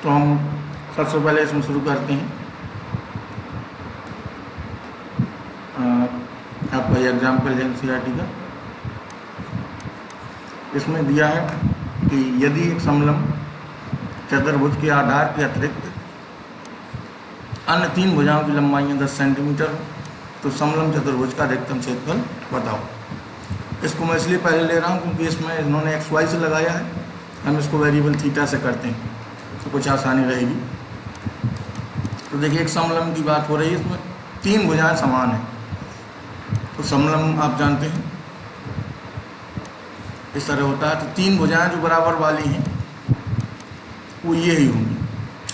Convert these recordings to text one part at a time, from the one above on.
तो हम सबसे पहले इसमें शुरू करते हैं। आपका ये एग्जाम्पल है एनसीईआरटी का। इसमें दिया है कि यदि एक समलंब चतुर्भुज के आधार के अतिरिक्त अन्य 3 भुजाओं की लंबाइयाँ 10 सेंटीमीटर हो तो समलंब चतुर्भुज का अधिकतम क्षेत्रफल बताओ। इसको मैं इसलिए पहले ले रहा हूँ क्योंकि इसमें इन्होंने एक्स वाई से लगाया है, हम इसको वेरिएबल थीटा से करते हैं तो कुछ आसानी रहेगी। तो देखिए एक समलंब की बात हो रही है, इसमें 3 भुजाएं समान हैं। तो समलंब आप जानते हैं इस तरह होता है, तो 3 भुजाएं जो बराबर वाली हैं वो ये ही होंगी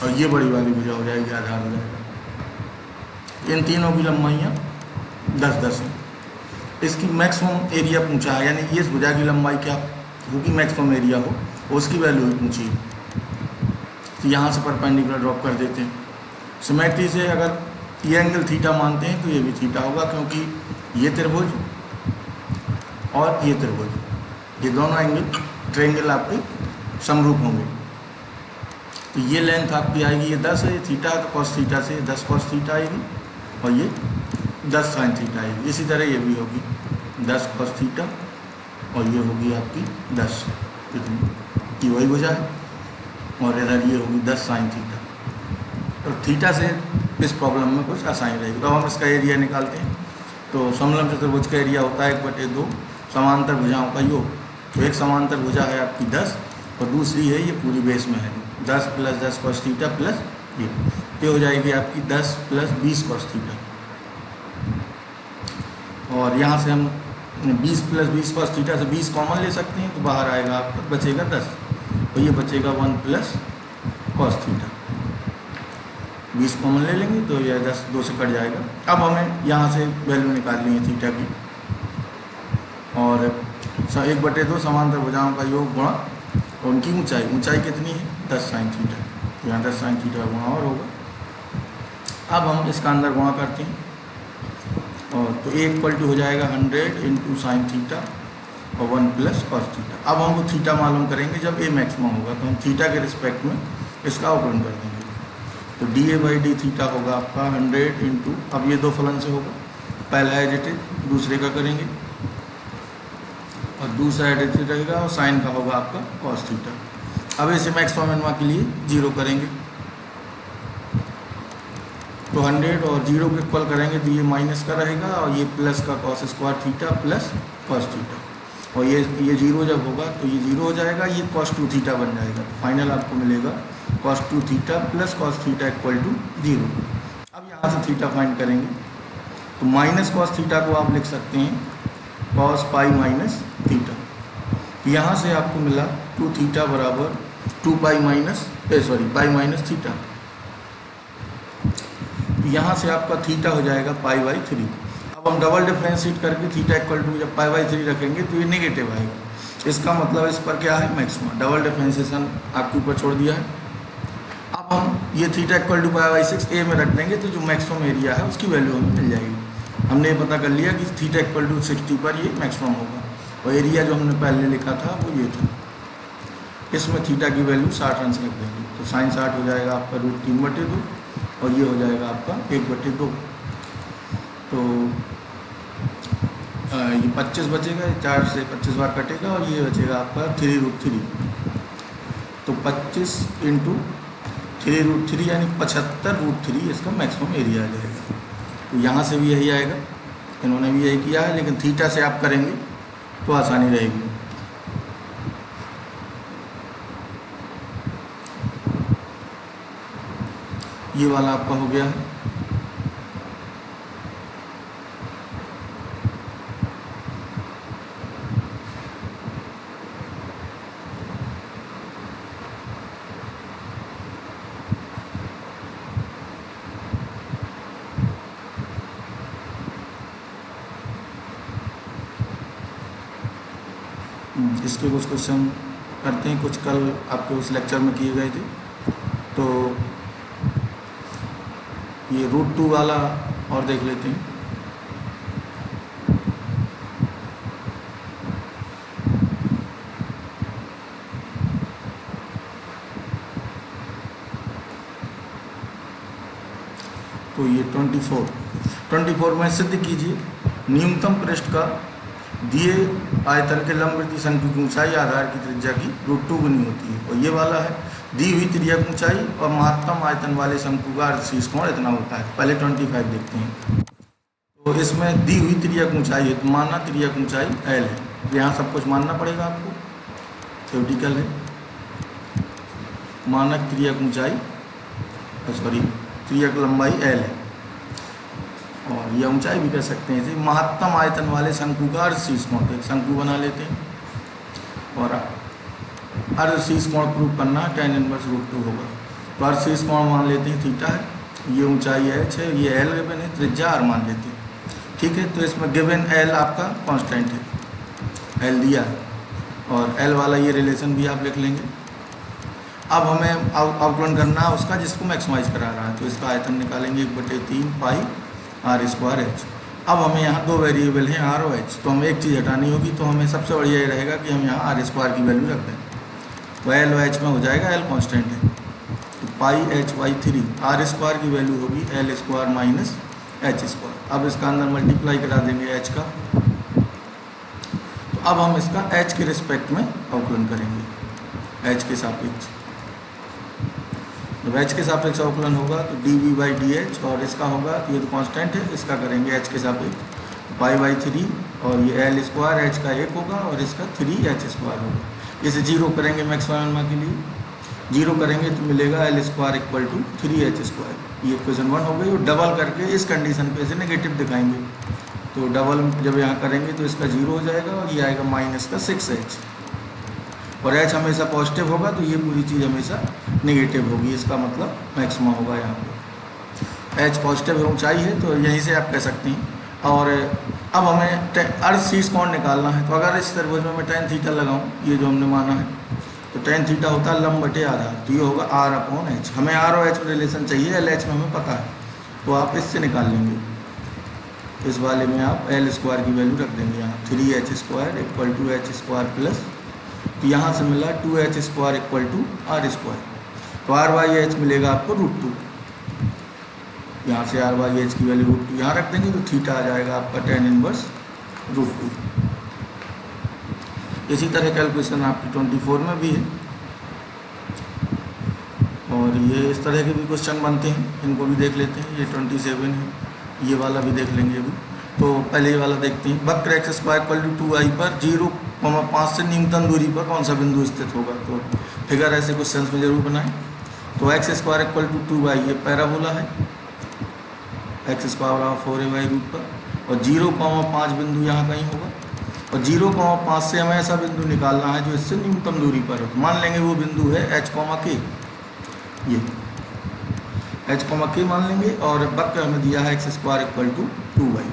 और ये बड़ी वाली भुजा हो जाएगी, आधार हो जाएगा। इन तीनों की लंबाइयाँ 10-10 हैं। इसकी मैक्सिमम एरिया पूछा है, यानी इस भुजा की लंबाई क्या होगी मैक्सिमम एरिया हो, उसकी वैल्यू ही पूछी है। तो यहाँ से परपेंडिकुलर ड्रॉप कर देते हैं। सिमेट्री से अगर ये एंगल थीटा मानते हैं तो ये भी थीटा होगा, क्योंकि ये त्रिभुज और ये त्रिभुज, ये दोनों एंगल ट्रायंगल आपके समरूप होंगे। तो ये लेंथ आपकी आएगी, ये 10 है, ये थीटा है, तो कॉस थीटा से 10 कॉस थीटा आएगी और ये 10 साइन थीटा आएगी। इसी तरह ये भी होगी 10 कॉस थीटा और ये होगी आपकी 10 की वही भुजा है, और इधर ये होगी 10 साइन थीटा। तो थीटा से इस प्रॉब्लम में कुछ आसानी रहेगी। तो हम इसका एरिया निकालते हैं। तो समलंब चतुर्भुज का एरिया होता है 1/2 समांतर भुजाओं का योग। तो एक समांतर भुजा है आपकी 10 और दूसरी है ये पूरी बेस में है 10 + 10 कॉस थीटा प्लस ये हो जाएगी आपकी 10 + 20 कॉस थीटा। और यहाँ से हम 20 + 20 कॉस थीटा से 20 कॉमन ले सकते हैं, तो बाहर आएगा आपका बचेगा 10 और ये बचेगा 1 + कॉस थीटा। 20 कॉमन ले लेंगे तो यह 10 2 से कट जाएगा। अब हमें यहाँ से वैल्यू निकालनी है थीटा की, और 1/2 समांतर भुजाओं का योग गुणा और उनकी ऊंचाई कितनी है 10 साइन थीटा, तो यहाँ 10 साइन थीटा गुणा और होगा। अब हम इसका अंदर गुणा करते हैं और तो एक पलटू हो जाएगा 100 × साइन थीटा और 1 + कॉस थीटा। अब हमको थीटा मालूम करेंगे जब ए मैक्सिमम होगा, तो हम थीटा के रिस्पेक्ट में इसका आउटपुट कर देंगे। तो dA/d थीटा होगा आपका 100 × अब ये 2 फलन से होगा, पहला एज इट इज दूसरे का करेंगे और दूसरा एज इट इज रहेगा और साइन का होगा आपका कॉस थीटा। अब इसे मैक्सिमम मिनिमा के लिए 0 करेंगे, तो 100 और 0 के इक्वल करेंगे तो ये माइनस का रहेगा और ये प्लस का cos square theta plus cos theta, और ये 0 जब होगा तो ये 0 हो जाएगा, ये cos 2 थीटा बन जाएगा। तो फाइनल आपको मिलेगा cos 2 theta plus cos theta = 0। अब यहाँ से थीटा फाइंड करेंगे तो माइनस cos थीटा को आप लिख सकते हैं cos पाई माइनस थीटा। यहाँ से आपको मिला 2 थीटा बराबर 2 पाई माइनस थीटा। यहाँ से आपका थीटा हो जाएगा π/3। अब हम डबल डिफ्रेंशिएट करके थीटा = जब π/3 रखेंगे तो ये नेगेटिव आएगा। इसका मतलब इस पर क्या है मैक्सिमा, डबल डिफ्रेंशिएशन आपके ऊपर छोड़ दिया है। अब हम ये थीटा = π/6 ए में रख देंगे तो जो मैक्सिमम एरिया है उसकी वैल्यू हमें मिल जाएगी। हमने ये पता कर लिया कि थीटा = 60 पर ये मैक्सिमम होगा, और एरिया जो हमने पहले लिखा था वो ये था। इसमें थीटा की वैल्यू 60 अंश रख देंगे, तो साइन 60 हो जाएगा आपका √3/2 और ये हो जाएगा आपका 1/2। तो ये 25 बचेगा, 4 से 25 बार कटेगा और ये बचेगा आपका 3√3। तो 25 × 3√3 यानी 75√3 इसका मैक्सिमम एरिया आ जाएगा। तो यहाँ से भी यही आएगा, इन्होंने भी यही किया है, लेकिन थीटा से आप करेंगे तो आसानी रहेगी। ये वाला आपका हो गया है। इसके कुछ क्वेश्चन करते हैं, कुछ कल आपके उस लेक्चर में किए गए थे। तो ये √2 वाला और देख लेते हैं। तो ये 24 में सिद्ध कीजिए न्यूनतम पृष्ठ का दिए आयतन के लंबवृत्तीय शंकु की ऊंचाई आधार की त्रिज्या की √2 गुनी होती है। और ये वाला है दी हुई त्रिज्यक ऊंचाई और महत्तम आयतन वाले शंकु का अर्धशीर्ष कोण इतना होता है। पहले 25 देखते हैं। तो इसमें दी हुई त्रिज्यक ऊंचाई है, तो माना त्रिज्यक ऊंचाई L है, तो यहाँ सब कुछ मानना पड़ेगा आपको, थ्योरेटिकल है। मानक त्रिज्यक ऊंचाई त्रिज्यक लंबाई L है, और यह ऊंचाई भी कह सकते हैं। इसे महत्तम आयतन वाले शंकु का अर्धशीर्ष कोण, एक शंकु बना लेते हैं और अर्धशीर्ष कोण प्रूव करना tan इनवर्स √2 होगा। तो अर्धशीर्ष कोण मान लेते हैं थीटा है, ये ऊंचाई h है, ये L गिवन है, त्रिज्या r मान लेते हैं। ठीक है, तो इसमें गिवन L आपका कांस्टेंट है, L दिया है, और L वाला ये रिलेशन भी आप लिख लेंगे। अब हमें आउटलाइन करना है उसका जिसको मैक्सिमाइज करा रहा है, तो इसका आयतन निकालेंगे 1/3 पाई r²h। अब हमें यहाँ दो वेरिएबल हैं r और h, तो हमें एक चीज़ हटानी होगी, तो हमें सबसे बढ़िया ये रहेगा कि हम यहाँ r² की वैल्यू रख दें। तो L और h में हो जाएगा, L कांस्टेंट है, तो पाई h/3 r² की वैल्यू होगी L² - h²। अब इसका अंदर मल्टीप्लाई करा देंगे h का, तो अब हम इसका h के रिस्पेक्ट में अवकलन करेंगे, h के सापेक्ष। जब h के सापेक्ष अवकलन होगा तो dv/dh, और इसका होगा तो ये तो कांस्टेंट है, इसका करेंगे h के सापेक्ष पाई/3, और ये L² h का 1 होगा और इसका 3h² होगा। इसे 0 करेंगे मैक्सिमम के लिए, 0 करेंगे तो मिलेगा L² = 3h²। ये इक्वेशन 1 हो गई। और डबल करके इस कंडीशन पे इसे नेगेटिव दिखाएंगे, तो डबल जब यहाँ करेंगे तो इसका 0 हो जाएगा और ये आएगा -6h, और h हमेशा पॉजिटिव होगा तो ये पूरी चीज़ हमेशा नेगेटिव होगी, इसका मतलब मैक्सिमम होगा यहाँ पे। h पॉजिटिव ऊंचाई है, तो यहीं से आप कह सकते हैं। और अब हमें अर्धशीर्ष कोण निकालना है, तो अगर इस त्रिभुज में मैं tan थीटा लगाऊँ, ये जो हमने माना है, तो tan थीटा होता है लंब बटे आधार, तो ये होगा r/h। हमें r और h में रिलेशन चाहिए, LH में हमें पता है, तो आप इससे निकाल लेंगे। इस वाले में आप L² की वैल्यू रख देंगे यहाँ 3h² = h² प्लस, तो यहाँ से मिला 2h² = r², तो r/h मिलेगा आपको √2। यहाँ से r/h की वैल्यू √2 यहाँ रख देंगे, तो थीटा आ जाएगा आपका tan इनवर्स √2। इसी तरह कैलकुलेशन आपकी 24 में भी है, और ये इस तरह के भी क्वेश्चन बनते हैं, इनको भी देख लेते हैं। ये 27 है, ये वाला भी देख लेंगे अभी। तो पहले ये वाला देखते हैं, वक्र x² = 2i पर 0,5 से न्यूनतम दूरी पर कौन सा बिंदु स्थित होगा। तो फिगर ऐसे क्वेश्चन में जरूर बनाएं। तो x² = 2y, ये पैराबोला है, x² = 4ay पर, और 0,5 बिंदु यहाँ कहीं होगा, और 0,5 से हमें ऐसा बिंदु निकालना है जो इससे न्यूनतम दूरी पर हो। तो मान लेंगे वो बिंदु है h, k, ये h, k मान लेंगे, और वक्र हमें दिया है x² = 2y।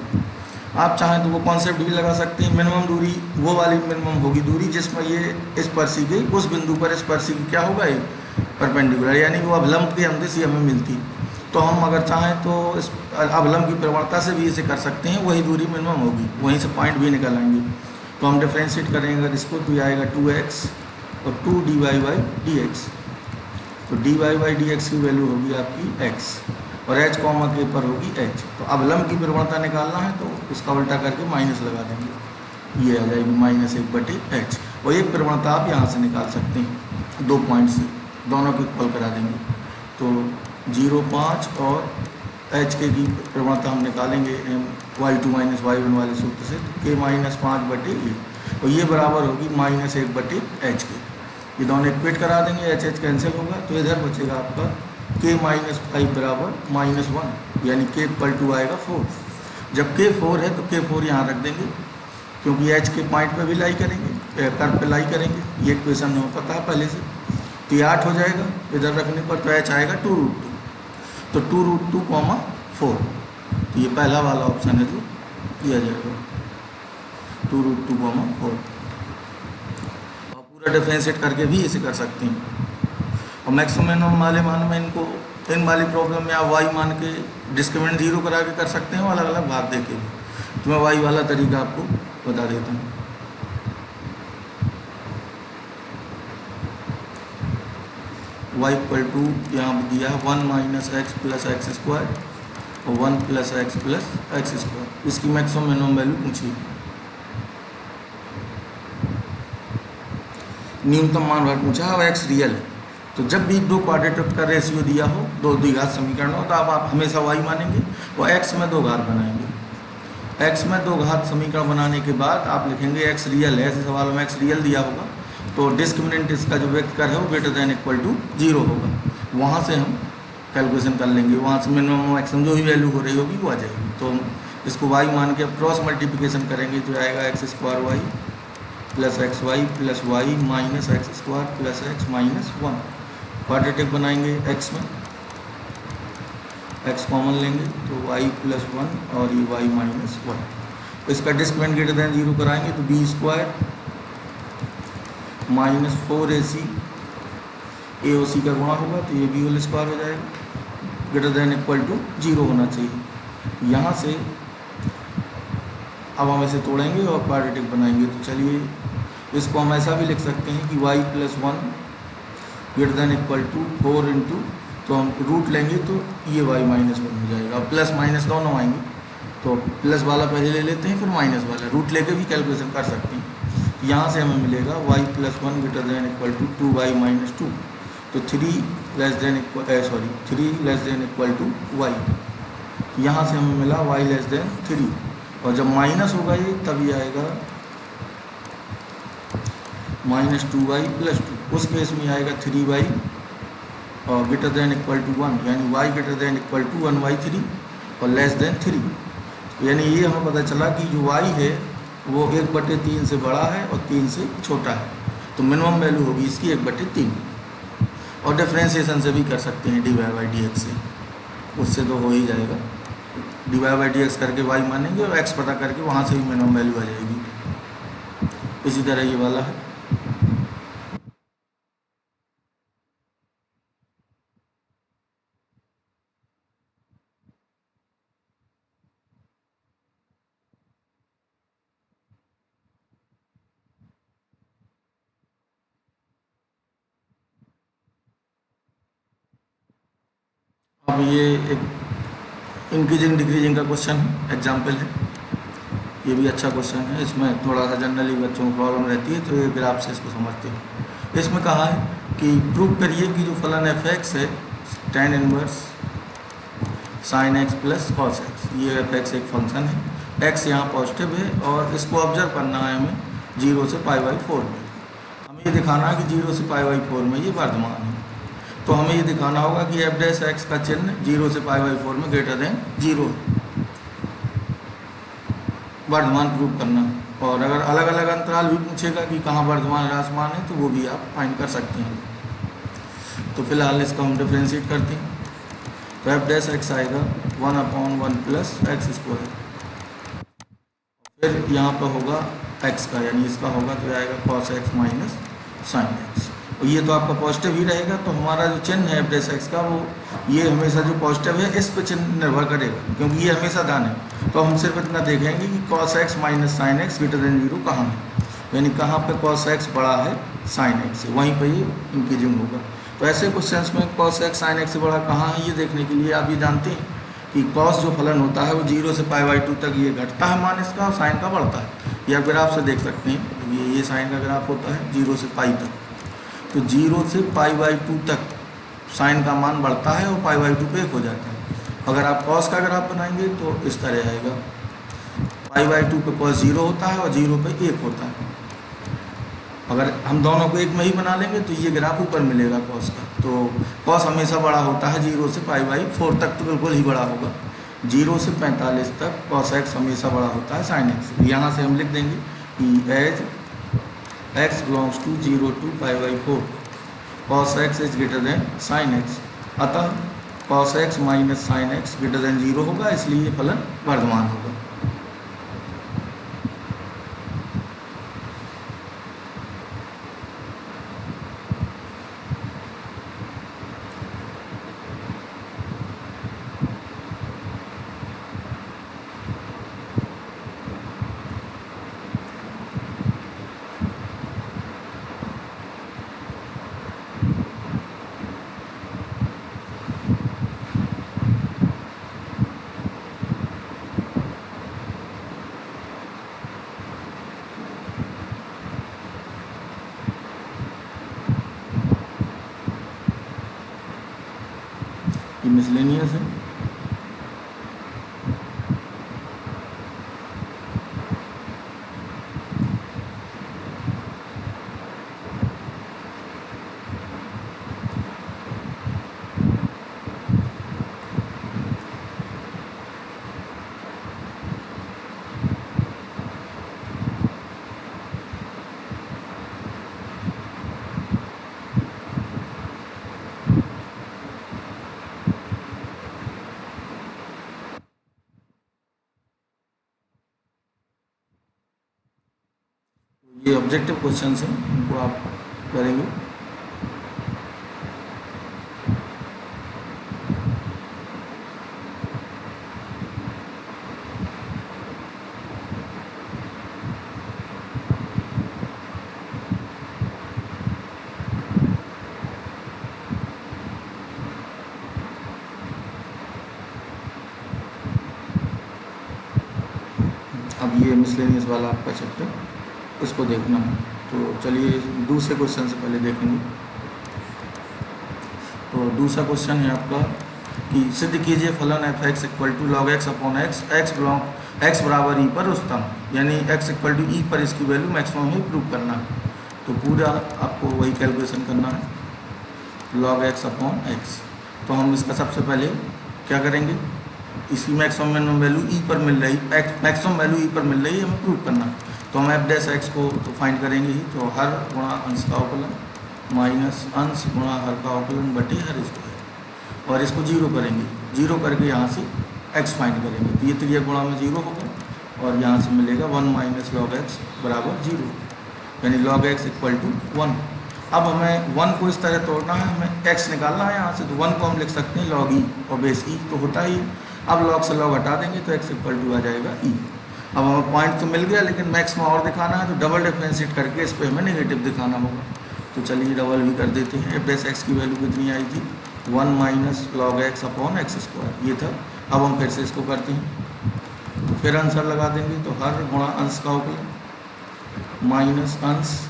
आप चाहें तो वो कॉन्सेप्ट भी लगा सकते हैं, मिनिमम दूरी वो वाली मिनिमम होगी दूरी जिसमें ये स्पर्शी के उस बिंदु पर स्पर्शी की क्या होगा, ये परपेंडिकुलर, यानी वो अवलंब के अंदर से हमें मिलती। तो हम अगर चाहें तो इस अवलंब की प्रवणता से भी इसे कर सकते हैं, वही दूरी मिनिमम होगी, वहीं से पॉइंट भी निकल आएंगे। तो हम डिफ्रेंशिएट करेंगे अगर इसको, तो आएगा 2x और 2dy/dx। तो dy/dx की वैल्यू होगी आपकी x, और h, k पर होगी h। तो अवलंब की प्रवणता निकालना है तो उसका उल्टा करके माइनस लगा देंगे, ये आ जाएगी -1/h। और एक प्रवणता आप यहाँ से निकाल सकते हैं, 2 पॉइंट से, दोनों को इक्वल करा देंगे। तो 0,5 और h के की प्रवणता हम निकालेंगे y2 - y1 वाले सूत्र से, k -5/a, और ये बराबर होगी -1/h के। ये दोनों इक्वेट करा देंगे, h कैंसिल होगा, तो इधर बचेगा आपका k - 5 = -1, यानी k = आएगा 4। जब k 4 है तो k 4 यहाँ रख देंगे, क्योंकि h के पॉइंट पे भी लाई करेंगे, कर्व पे लाई करेंगे, ये इक्वेशन हमें पता है पहले से। तो ये 8 हो जाएगा इधर रखने पर, तो h आएगा 2√2, तो 2√2, 4। तो ये पहला वाला ऑप्शन है जो दिया जाएगा, 2√2, 4। और पूरा डिफ्रेंशिएट करके भी इसे कर सकते हैं। और मैक्सिमम मिनिमम वाले मान में इनको, इन वाली प्रॉब्लम में आप y मान के डिस्क्रिमिनेंट 0 करा के कर सकते हैं, अलग अलग भाग दे के भी। तो मैं y वाला तरीका आपको बता देता हूँ। y = यहाँ दिया 1 - x + x², और 1 प्लस एक्स स्क्वायर। इसकी मैक्सिमम मिनिमम वैल्यू पूछी, न्यूनतम मान भर पूछा और एक्स रियल है। तो जब भी दो क्वाड्रेटिक का रेशियो दिया हो, दो द्विघात समीकरण हो, तो आप हमेशा वाई मानेंगे और एक्स में दो घात बनाएंगे। एक्स में दो घात समीकरण बनाने के बाद आप लिखेंगे एक्स रियल है। ऐसे सवालों में एक्स रियल दिया होगा तो डिस्क्रिमिनेंट इसका जो व्यक्त कर है वो ग्रेटर देन इक्वल टू 0 होगा। वहाँ से हम कैलकुलेशन कर लेंगे, वहाँ से मिनिमम मैक्सिमम जो भी वैल्यू हो रही होगी वो आ जाएगी। तो हम इसको वाई मान के अब क्रॉस मल्टीप्लिकेशन करेंगे तो आएगा x square y plus x y plus y minus x square plus x minus 1। Quadratic बनाएंगे, एक्स में एक्स कॉमन लेंगे तो y प्लस 1 और ये y माइनस 1। इसका डिस्क्रिमिनेंट ग्रेटर देन 0 कराएंगे तो बी स्क्वायर माइनस 4ac ए ओ सी का गुणा होगा तो ये बी होल स्क्वायर हो जाएगा, ग्रेटर देन इक्वल टू 0 होना चाहिए। यहाँ से अब हम इसे तोड़ेंगे और क्वाड्रेटिक बनाएंगे। तो चलिए इसको हम ऐसा भी लिख सकते हैं कि y plus 1 greater than equal to 4 into, तो हम रूट लेंगे तो ये y माइनस 1 हो जाएगा। अब प्लस माइनस दोनों आएंगे तो प्लस वाला पहले ले लेते हैं फिर माइनस वाला, रूट लेके भी कैलकुलेशन कर सकते हैं। यहाँ से हमें मिलेगा y plus 1 greater than equal to 2y minus 2, तो 3 less than equal to y। यहाँ से हमें मिला y लेस देन 3, और जब माइनस होगा ये तभी आएगा माइनस 2y प्लस 2। उस केस में आएगा 3y और ग्रेटर देन इक्वल टू 1, यानी y greater than equal to 1/3 और लेस देन 3। यानी ये हमें पता चला कि जो y है वो 1/3 से बड़ा है और 3 से छोटा है, तो मिनिमम वैल्यू होगी इसकी 1/3। और डिफ्रेंशिएशन से भी कर सकते हैं dy/dx से, उससे तो हो ही जाएगा। dy/dx करके y मानेंगे और x पता करके वहाँ से भी मिनिमम वैल्यू आ जाएगी। इसी तरह ये वाला है। अब ये एक इंक्रीजिंग डिक्रीजिंग का क्वेश्चन है, एग्जाम्पल है। ये भी अच्छा क्वेश्चन है, इसमें थोड़ा सा जनरली बच्चों को प्रॉब्लम रहती है तो ये ग्राफ से इसको समझते हैं। इसमें कहा है कि प्रूव करिए कि जो फलन एफ एक्स है tan inverse sine x plus cos x, ये एफ एक्स एक फंक्शन है, एक्स यहाँ पॉजिटिव है और इसको ऑब्जर्व करना है हमें 0 से π/4 में। हमें ये दिखाना है कि 0 से π/4 में ये वर्धमान है, तो हमें ये दिखाना होगा कि एफ डैश एक्स का चिन्ह 0 से π/4 में ग्रेटर देन 0 वर्धमान प्रूव करना। और अगर अलग अलग अंतराल भी पूछेगा कि कहाँ वर्धमान ह्रासमान है तो वो भी आप फाइंड कर सकते हैं। तो फिलहाल इसका हम डिफ्रेंशिएट करते हैं, तो एफ डैश एक्स आएगा 1/1 प्लस एक्स स्क्वायर, फिर यहाँ पर होगा एक्स का, यानी इसका होगा तो आएगा cos x minus sine x. और ये तो आपका पॉजिटिव ही रहेगा, तो हमारा जो चिन्ह है एफ डैश एक्स का वो ये हमेशा जो पॉजिटिव है इस पर चिन्ह निर्भर करेगा, क्योंकि ये हमेशा दान है। तो हम सिर्फ इतना देखेंगे कि cos x minus sine x greater than 0 कहाँ है, यानी कहाँ पे कॉस एक्स बड़ा है साइन एक्स से, वहीं पर ये इंक्रीजिंग होगा। तो ऐसे क्वेश्चंस में कॉस एक्स साइन एक्स से बड़ा कहाँ है ये देखने के लिए आप ये जानते हैं कि कॉस जो फलन होता है वो 0 से π/2 तक ये घटता है मान इसका, और साइन का बढ़ता है। ये आप ग्राफ से देख सकते हैं, ये साइन का ग्राफ होता है 0 से π तक, तो 0 से π/2 तक साइन का मान बढ़ता है और π/2 पे 1 हो जाता है। अगर आप कॉस का ग्राफ बनाएंगे तो इस तरह आएगा, π/2 पे कॉस 0 होता है और 0 पे 1 होता है। अगर हम दोनों को एक में ही बना लेंगे तो ये ग्राफ ऊपर मिलेगा कॉस का। तो कॉस हमेशा बड़ा होता है 0 से π/4 तक, तो बिल्कुल ही बड़ा होगा। 0 से 45 तक कॉस एक्स हमेशा बड़ा होता है साइन एक्स। यहाँ से हम लिख देंगे कि as x belongs to 0 to π/4 cos x is greater than sine x, अतः cos x minus sine x greater than 0 होगा, इसलिए ये फलन वर्धमान होगा। ये मिसलेनियस है। ये ऑब्जेक्टिव क्वेश्चन हैं, इनको आप करेंगे। अब ये मिसलेनियस वाला आपका चैप्टर, इसको देखना है। तो चलिए दूसरे क्वेश्चन से पहले देखेंगे। तो दूसरा क्वेश्चन है आपका कि सिद्ध कीजिए फलन f x equal to log x upon x, x बराबर ई पर उच्चतम, यानी एक्स इक्वल टू ई पर इसकी वैल्यू मैक्सिमम है, प्रूव करना है। तो पूरा आपको वही कैलकुलेशन करना है, लॉग एक्स अपॉन एक्स। तो हम इसका सबसे पहले क्या करेंगे, इसकी मैक्सिमम वैल्यू ई पर मिल रही, मैक्सिमम वैल्यू ई पर मिल रही है, हमें प्रूव करना है। तो हम एफ डैश एक्स को तो फाइंड करेंगे ही। तो हर गुणा अंश का अवकलन माइनस अंश गुणा हर का अवकलन बटे हर स्क्वायर, और इसको जीरो करेंगे। जीरो करके यहाँ से एक्स फाइंड करेंगे। तो ये त्रिया गुणा में जीरो होगा, और यहाँ से मिलेगा 1 माइनस लॉग एक्स बराबर जीरो, यानी लॉग एक्स इक्वल टू 1। अब हमें 1 को इस तरह तोड़ना है, हमें x निकालना है यहाँ से। तो 1 को हम लिख सकते हैं लॉग ई, और बेस ई तो होता ही। अब लॉग से लॉग हटा देंगे तो x इक्वल टू आ जाएगा ई। अब हमें पॉइंट तो मिल गया, लेकिन मैक्स में और दिखाना है, तो डबल डिफरेंशिएट करके इस पर हमें नेगेटिव दिखाना होगा। तो चलिए डबल भी कर देते हैं। एफ डैश एक्स की वैल्यू कितनी आई थी, 1 minus log x upon x square, ये था। अब हम फिर से इसको करते हैं, तो फिर आंसर लगा देंगे। तो हर गुणा अंश का अवकलन माइनस अंश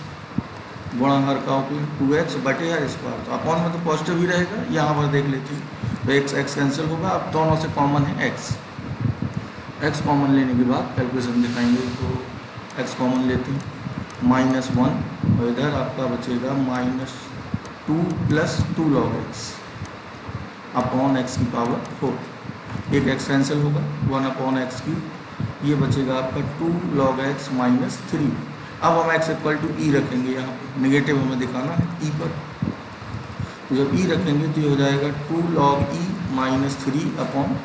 गुणा हर का अवकलन 2x बटे हर स्क्वायर। तो अपॉन में तो पॉजिटिव ही रहेगा, यहाँ पर देख लेते हैं। तो x कैंसिल होगा। अब दोनों से कॉमन है x कॉमन लेने के बाद कैलकुलेशन दिखाएंगे। तो x कॉमन लेते हैं, -1, और इधर आपका बचेगा -2 plus 2 log x upon x की पावर 4। एक x कैंसिल होगा, 1 अपॉन एक्स की, ये बचेगा आपका 2 लॉग एक्स माइनस 3। अब हम x इक्वल टू ई रखेंगे, यहाँ पे नेगेटिव हमें दिखाना है ई पर। तो जब ई रखेंगे तो ये हो जाएगा 2 log E minus 3 upon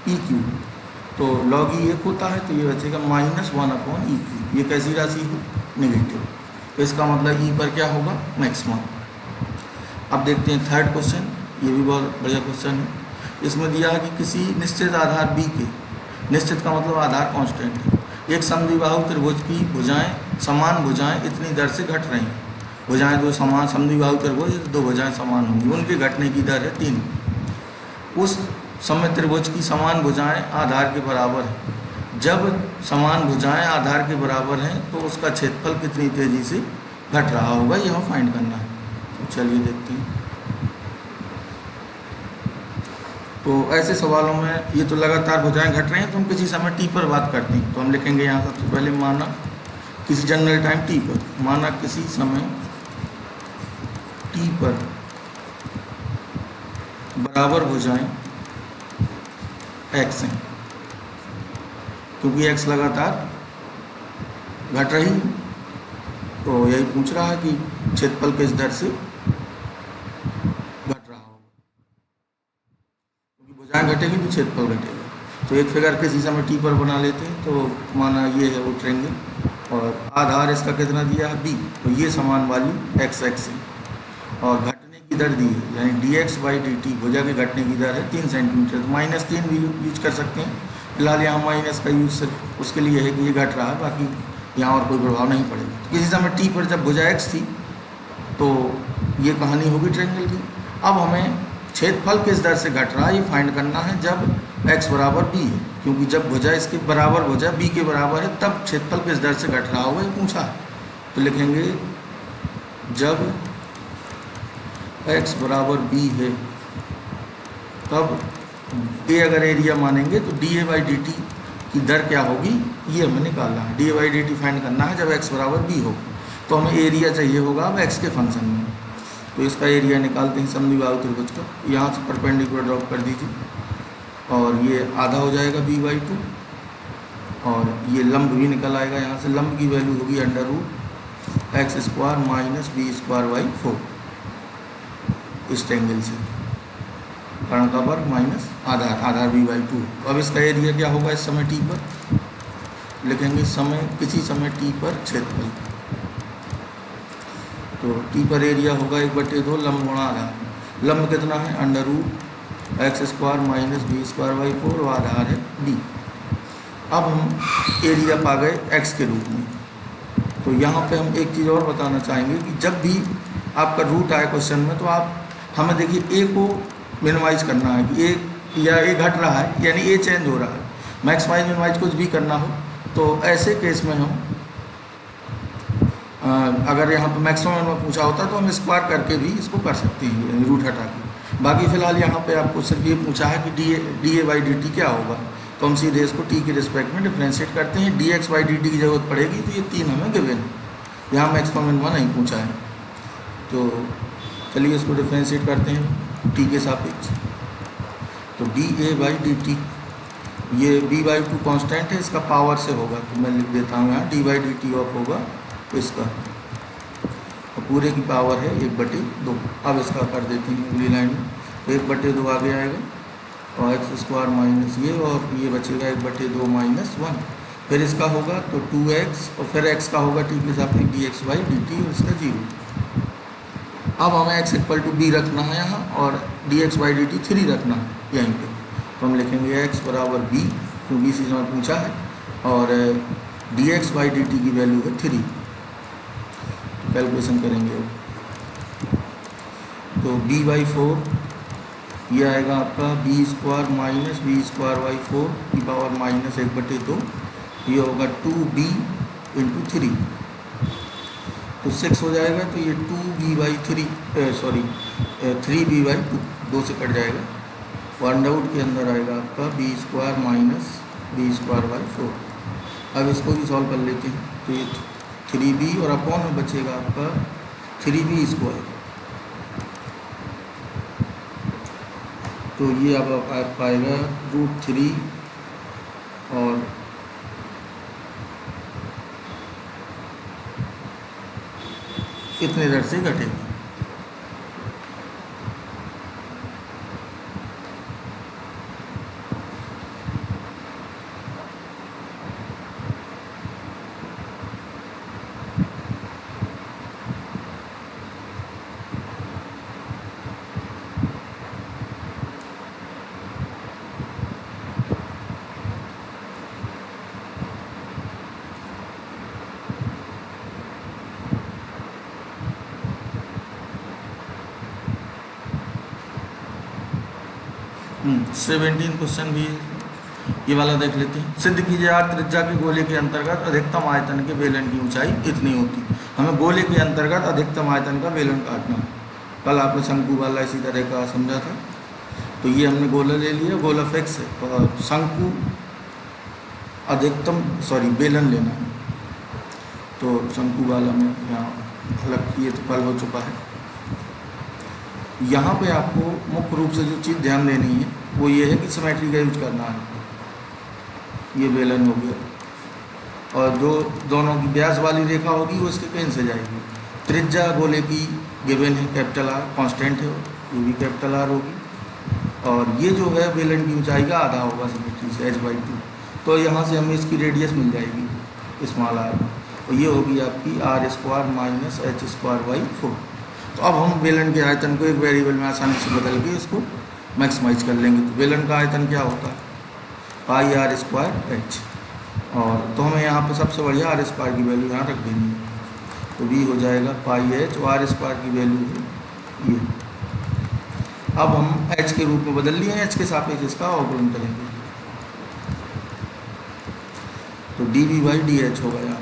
E cube. तो लॉग ई एक होता है, तो ये बचेगा -1 अपॉन ई क्यूब। ये कैसी राशि है, नेगेटिव। तो इसका मतलब ई पर क्या होगा, मैक्सिमम। अब देखते हैं थर्ड क्वेश्चन, ये भी बहुत बढ़िया क्वेश्चन है। इसमें दिया है कि किसी निश्चित आधार बी के, निश्चित का मतलब आधार कांस्टेंट है, एक समद्विबाहु त्रिभुज की भुजाएं, समान भुजाएं इतनी दर से घट रही हैं। भुजाएं दो समान, समद्विबाहु त्रिभुज दो भुजाएं समान होंगी, उनके घटने की दर है 3। उस समय त्रिभुज की समान भुजाएं आधार के बराबर है। जब समान भुजाएं आधार के बराबर हैं तो उसका क्षेत्रफल कितनी तेजी से घट रहा होगा, यह हमें फाइंड करना है। तो चलिए देखते हैं। तो ऐसे सवालों में ये तो लगातार भुजाएं घट रही हैं, तो हम किसी समय टी पर बात करते हैं। तो हम लिखेंगे यहाँ सबसे पहले, माना किसी जनरल टाइम टी पर, माना किसी समय टी पर बराबर भुजाएं एक्स हैं, क्योंकि एक्स लगातार घट रही है। तो यही पूछ रहा है कि क्षेत्रफल किस दर से घट रहा होगा, क्योंकि भुजाएं घटेगी तो क्षेत्रफल घटेगा। तो एक फिगर किसी समय टी पर बना लेते हैं। तो माना ये है वो ट्रायंगल, और आधार इसका कितना दिया है, बी। तो ये समान वाली एक्स एक्स है, और घटने की दर दी है, यानी dx/dt भुजा के घटने की दर है 3 सेंटीमीटर। तो -3 भी यूज कर सकते हैं। फिलहाल यहाँ माइनस का यूज सिर्फ उसके लिए है कि ये घट रहा है, बाकी यहाँ और कोई प्रभाव नहीं पड़ेगा। तो किसी समय टी पर जब भुजा एक्स थी तो ये कहानी होगी ट्रायंगल की। अब हमें क्षेत्रफल किस दर से घट रहा है ये फाइंड करना है, जब x बराबर b है, क्योंकि जब भुजा इसके बराबर भुजा b के बराबर है तब क्षेत्रफल किस दर से घट रहा होगा ये पूछा है। तो लिखेंगे जब x बराबर b है तो अब ए अगर एरिया मानेंगे तो D A by D T की दर क्या होगी ये हमें निकालना है। D A by D T find करना है जब एक्स बराबर बी हो, तो हमें एरिया चाहिए होगा अब एक्स के फंक्शन में। तो इसका एरिया निकालते हैं समद्विबाहु त्रिभुज का। यहाँ से परपेंडिकुलर ड्रॉप कर दीजिए और ये आधा हो जाएगा बी बाई टू, और ये लंब भी निकल आएगा। यहाँ से लंब की वैल्यू होगी under root x square minus b square by 4 इस ट्रायंगल से, कर्ण का वर्ग माइनस आधार बी बाई 2। अब इसका एरिया क्या होगा इस समय टी पर, लिखेंगे समय किसी समय टी पर क्षेत्रफल। तो टी पर एरिया होगा 1/2 लंब गुणा आधार। लंब कितना है under root x square minus b square by 4 और आधार है डी। अब हम एरिया पा गए एक्स के रूप में। तो यहाँ पे हम एक चीज़ और बताना चाहेंगे कि जब भी आपका रूट आए क्वेश्चन में तो आप हमें देखिए ए को मिनिमाइज करना है कि ए या ए घट रहा है यानी ए चेंज हो रहा है, मैक्सिमाइज मिनिमाइज कुछ भी करना हो तो ऐसे केस में हम अगर यहाँ पे मैक्सिमम में पूछा होता तो हम स्क्वायर करके भी इसको कर सकते हैं रूट हटा के। बाकी फ़िलहाल यहाँ पे आपको सिर्फ ये पूछा है कि D A by D T क्या होगा, तो हम सीधे इसको टी के रिस्पेक्ट में डिफ्रेंशिएट करते हैं। D x by D T की ज़रूरत पड़ेगी तो ये 3 हमें गिवन है, यहाँ मैक्सिमम मिनिमम नहीं पूछा है। तो चलिए इसको डिफ्रेंशिएट करते हैं टी के सापेक्ष। तो D A by D T, ये बी बाई 2 कॉन्स्टेंट है, इसका पावर से होगा तो मैं लिख देता हूँ यहाँ D by D T of होगा इसका, और पूरे की पावर है 1/2। अब इसका कर देते हैं अगली लाइन में, तो 1/2 आगे आएगा और एक्स स्क्वायर माइनस ये, और ये बचेगा 1/2 माइनस 1। फिर इसका होगा तो 2x और फिर x का होगा टी के सापेक्ष D x by D T और इसका 0। अब हमें x इक्वल टू बी रखना है यहाँ और D x by D T 3 रखना है यहीं पे। तो हम लिखेंगे x बराबर b, क्योंकि बी से हमें पूछा है, और D x by D T की वैल्यू है 3। कैलकुलेशन करेंगे तो b बाई 4 ये आएगा आपका b square minus b square by 4 की पावर माइनस 1/2, ये होगा 2b इंटू 3, तो 6 हो जाएगा। तो ये 2b by 3 sorry 3b by 2 2 से कट जाएगा, वन आउट के अंदर आएगा आपका b square minus b square by 4। अब इसको भी सॉल्व कर लेते हैं, तो ये 3b और अपॉन में बचेगा आपका 3b स्क्वायर। तो ये अब आप पाएगा √3 और इतने दर से घटेगी। सेवेंटीन क्वेश्चन भी ये वाला देख लेते हैं। सिद्ध कीजिए आर त्रिज्या के गोले के अंतर्गत अधिकतम आयतन के बेलन की ऊंचाई इतनी होती। हमें गोले के अंतर्गत अधिकतम आयतन का बेलन काटना। कल आपने शंकु वाला इसी तरह का समझा था। तो ये हमने गोला ले लिया, गोला फिक्स है, और शंकु अधिकतम बेलन लेना है। तो शंकु वाला में यहाँ अलग किए तो कल हो चुका है। यहाँ पे आपको मुख्य रूप से जो चीज़ ध्यान देनी है वो ये है कि सिमेट्री का यूज करना है। ये बेलन हो गया, और जो दोनों की व्यास वाली रेखा होगी वो इसके केंद्र से जाएगी। त्रिज्या गोले की गिवन है कैपिटल आर, कांस्टेंट है, ये भी कैपिटल आर होगी, और ये जो है बेलन की ऊंचाई का आधा होगा सिमेट्री से h/2। तो यहाँ से हमें इसकी रेडियस मिल जाएगी स्मॉल आर, और ये होगी आपकी r square minus h square by 4। तो अब हम बेलन के आयतन को एक वेरिएबल में आसानी से बदल के इसको मैक्सिमाइज कर लेंगे। तो बेलन का आयतन क्या होता है पाई r स्क्वायर h, और तो हमें यहाँ पे सबसे बढ़िया r स्क्वायर की वैल्यू यहाँ रख देनी है। तो v हो जाएगा पाई h, और r स्क्वायर की वैल्यू है ये। अब हम h के रूप में बदल लिए हैं, h के सापेक्ष इसका अवकलन करेंगे। तो dv बाई डी एच होगा यहाँ,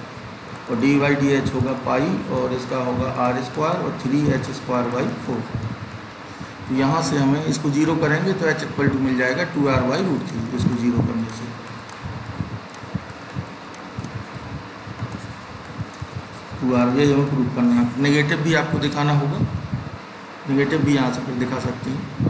और डी बाई डी एच होगा पाई, और इसका होगा r स्क्वायर और 3h स्क्वायर बाई 4। तो यहाँ से हमें इसको जीरो करेंगे तो h इक्वल टू मिल जाएगा 2r/√3, इसको जीरो करने से। टू आर ये हमें प्रूफ करना है। नेगेटिव भी आपको दिखाना होगा, नेगेटिव भी यहाँ से फिर दिखा सकते हैं।